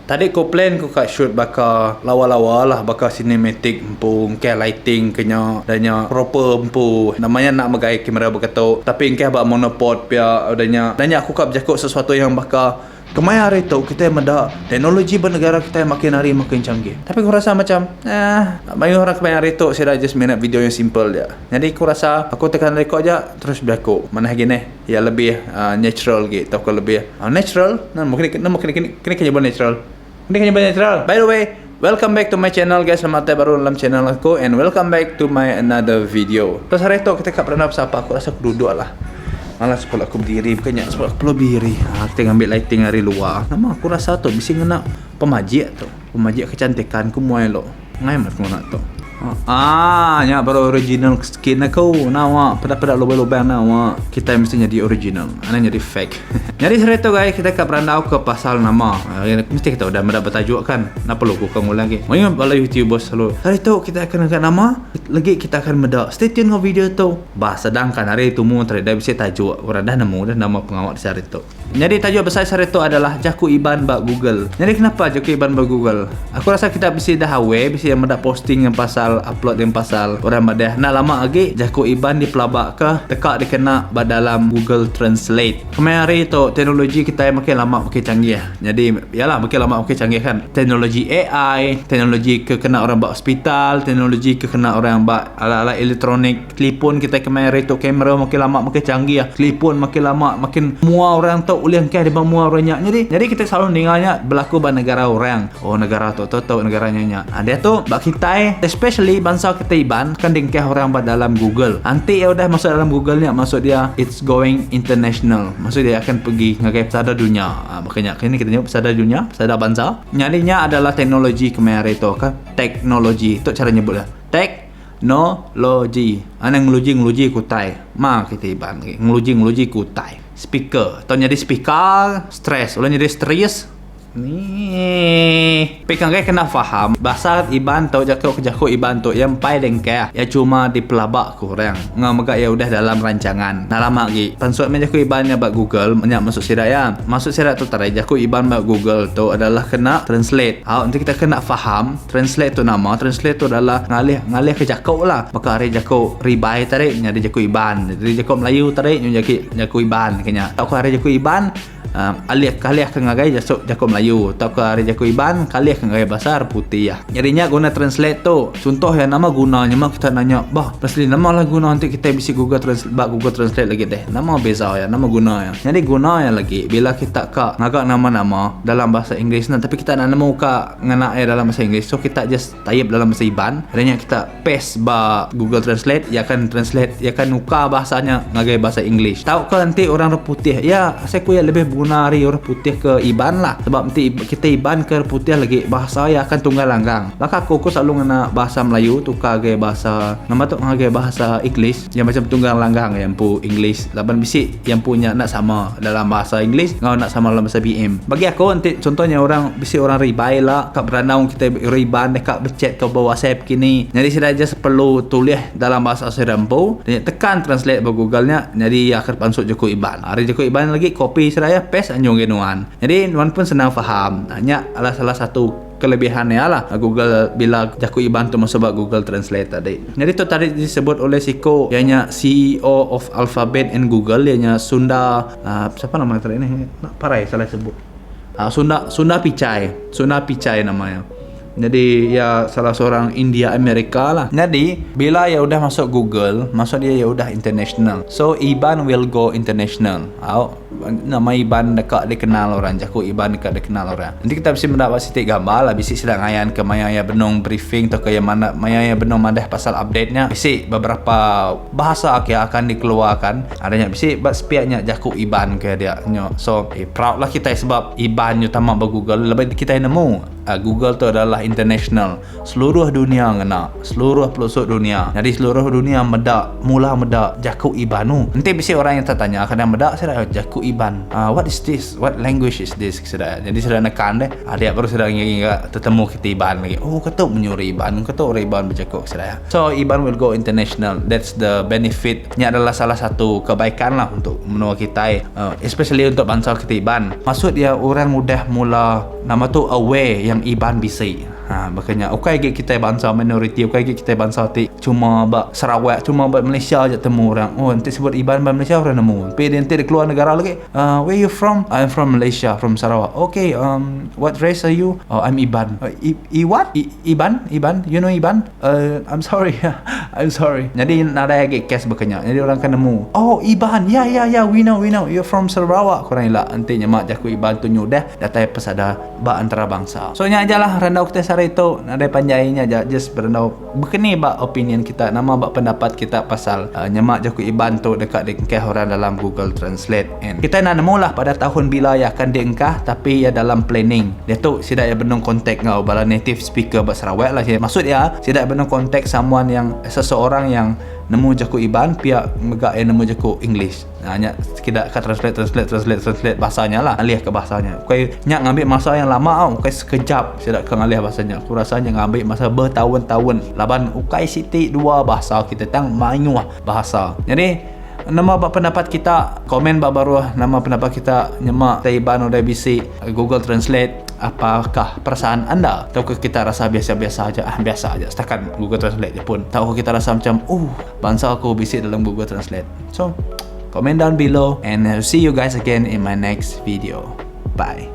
Tadi ko plan ko kat shoot bakal lawa-lawa lah, bakal cinematic empung ke lighting kenya danya proper empu. Namanya nak megai kamera berketuk. Tapi engkau bak monopod pia danya aku kat berjakut sesuatu yang bakal kemaya hari tu kita meda teknologi bernegara kita makin hari makin canggih. Tapi aku rasa macam banyak orang kemaya hari tu saya just minat video yang simple dia. Jadi aku rasa aku tekan record aja terus berlaku. Mana gini ya lebih natural gitu. Aku lebih natural. Nah mungkin kena buat natural. Ini buat natural. By the way, welcome back to my channel guys. Selamat datang baru dalam channel aku and welcome back to my another video. Terus hari tu kita kat pernah apa aku rasa aku duduk lah. Malas sekolah aku berdiri, bukannya sekolah aku berdiri. Kita ambil lighting dari luar. Nama aku rasa tu bisa ngena pemajik tu. Pemajik kecantikan ku muai lo. Ngai mat ku nak tu. Nya baru original skin aku. Nawa pada lubang-lubang nawa. Kita mesti jadi original. Ana jadi fake. Jadi hari tu guys kita kat berandau ke pasal nama. Mesti kita udah mendapat tajuk kan. Nak perlu ku kang ulang lagi. Mau bala YouTube bos selalu. Hari tu kita akan angkat nama. Lagi kita akan meda. Stay tune dengan video tu. Sedangkan hari itu mu terada bisa tajuk. Orang dah nemu dah nama pengawal di hari tu. Jadi tajuk besar hari tu adalah Jaku Iban bak Google. Jadi kenapa Jaku Iban bak Google? Aku rasa kita bisa dah bisa yang meda posting yang pasal upload yang pasal orang badah nak lama lagi Jaku Iban dipelabak ke tekak dikena dalam Google Translate. Kemarin hari tu teknologi kita yang makin lama makin canggih. Jadi yalah makin lama makin canggih kan. Teknologi AI, teknologi ke kena orang bak hospital, teknologi ke kena orang bak alat-alat elektronik, telefon kita kemarin hari tu kamera makin lama makin canggih. Telefon makin lama makin mua orang tu uliang ke di mua orangnya. Jadi kita selalu dengarnya berlaku pada negara orang. Oh negara tu negaranya nya. Dia tu bak kita especially bangsa kita Iban kan dengkeh orang dalam Google. Nanti ya udah masuk dalam Google nya maksud dia it's going international. Maksud dia akan pergi ngagai pesada dunia. Makanya kini kita nyebut pesada dunia, pesada bangsa. Nyalinya adalah teknologi kemarin itu kan. Teknologi itu cara nyebutnya. Teknologi. Ana ngeluji kutai. Kita Iban ngeluji kutai. Speaker. Atau jadi speaker stress. Ulah jadi stress. Nih, pekan kena faham bahasa Iban tau Jaku Iban tu yang pai dengkeh ya cuma dipelabak kurang ngamagak ya udah dalam rancangan nah lama lagi pansut Jaku Iban ya bak Google banyak masuk sirat ya masuk sirat tu tarai Jaku Iban bak Google tu adalah kena translate untuk kita kena faham translate tu nama translate tu adalah ngalih ke Jaku lah maka hari Jaku ribai tarik nyari Jaku Iban dari Jaku Melayu tarik Jaku Iban kenya tau hari Jaku Iban alih ke ngagai Jaku Melayu atau ke hari Jaku Iban kalih ke ngagai bahasa putih ya. Jadinya guna translate tu. Contoh ya nama gunanya mak kita nanya, "Bah, asli nama lah guna nanti kita bisa Google Translate lagi deh." Nama beza ya, nama guna ya. Jadi guna ya lagi bila kita ka ngagak nama-nama dalam bahasa Inggeris tapi kita nak nemu ka ngana dalam bahasa Inggeris. So kita just type dalam bahasa Iban. Adanya kita paste ba Google Translate ya akan translate ya akan ukar bahasanya ngagai bahasa English. Tahu ke nanti orang putih ya saya ku ya lebih hari orang putih ke Iban lah sebab nanti kita Iban ke putih lagi bahasa ya akan tunggal langgang maka aku selalu ngena bahasa Melayu tukar ke bahasa nama tu ngage bahasa English yang macam tunggal langgang yang pu English laban bisik yang punya nak sama dalam bahasa English ngau nak sama dalam bahasa BM bagi aku nanti contohnya orang bisik orang ribai lah kat beranau kita Iban dekat berchat ke bawah WhatsApp kini jadi saya aja perlu tulis dalam bahasa Serampu dan tekan translate bagi Google nya jadi akan pansut Jaku Iban hari Jaku Iban lagi copy saya pes anjung genuan. Jadi nuan pun senang faham. Hanya adalah salah satu kelebihannya lah Google bila Jaku Iban tu masuk Google Translate tadi. Jadi tu tadi disebut oleh Siko ianya CEO of Alphabet and Google ianya Sunda siapa nama tadi ini? Parai salah sebut. Sunda Pichai namanya. Jadi ya salah seorang India Amerika lah. Jadi bila ya udah masuk Google, maksud dia ya udah international. So Iban will go international. Nama Iban dekat dikenal orang, Jaku Iban dekat dikenal orang. Nanti kita bisa mendapat sitik gambar lah, bisa sedang ngayan ke Maya ya benong briefing atau ke yang mana Maya ya benong madah pasal update-nya. Bisa beberapa bahasa yang akan dikeluarkan. Adanya bisa sepiaknya Jaku Iban ke dia. So proud lah kita sebab Iban utama ba Google lebih kita nemu. Google tu adalah international, seluruh dunia ngena, seluruh pelosok dunia. Jadi seluruh dunia mula Jaku Iban. Nanti bisa orang yang tertanya kadang medak saya Jaku Iban. What is this? What language is this? Sudah. Jadi sudah nekan deh. Dia baru sudah ketemu kita Iban lagi. Oh, ketuk menyuruh Iban, ketuk Iban bercakap sudah. So Iban will go international. That's the benefit. Ini adalah salah satu kebaikan lah untuk menua kita, especially untuk bangsa kita Iban. Maksud dia orang mudah mula nama tu aware yang Iban bisa. Makanya okay kita bangsa minoriti, okay kita bangsa ti cuma bak Sarawak, cuma bak Malaysia aja temu orang. Oh, nanti sebut Iban bak Malaysia orang nemu. Tapi nanti dia keluar negara lagi. Where you from? I'm from Malaysia, from Sarawak. Okay, what race are you? Oh, I'm Iban. What? Iban? You know Iban? I'm sorry. I'm sorry. Jadi ada lagi case berkenyak. Jadi orang kan nemu. Oh, Iban. Yeah, we know. You're from Sarawak. Korang elak. Nantinya mak jaku Iban tu nyudah datai pesada bak antara bangsa. So nya ajalah randau kita sari itu ada panjainya aja just berendau begini bak opinion kita, nama bak pendapat kita pasal nyemak jaku Iban tu dekat diengkah orang dalam Google Translate. And kita nak nemu lah pada tahun bila ya akan diengkah, tapi ya dalam planning. Dia tu sidak ya benung kontak ngau bala native speaker bak Sarawak lah. Maksud ya sidak benung kontak someone yang seseorang yang nemu jaku Iban pihak megak nemu jaku English. Hanya kita translate bahasanya lah, alih ke bahasanya. Kau nyak ngambil masa yang lama kau sekejap sidak ke alih bahasanya. Aku rasanya ngambil masa bertahun-tahun. Laban ukai siti dua bahasa kita tang mainuah bahasa. Jadi nama pendapat kita, komen baru nama pendapat kita nyemak Iban udah bisi Google Translate. Apakah perasaan anda? Ataukah kita rasa biasa-biasa aja? Biasa aja. Setakat Google Translate je pun. Tahu kita rasa macam bangsa aku bisi dalam Google Translate. So comment down below and I'll see you guys again in my next video. Bye.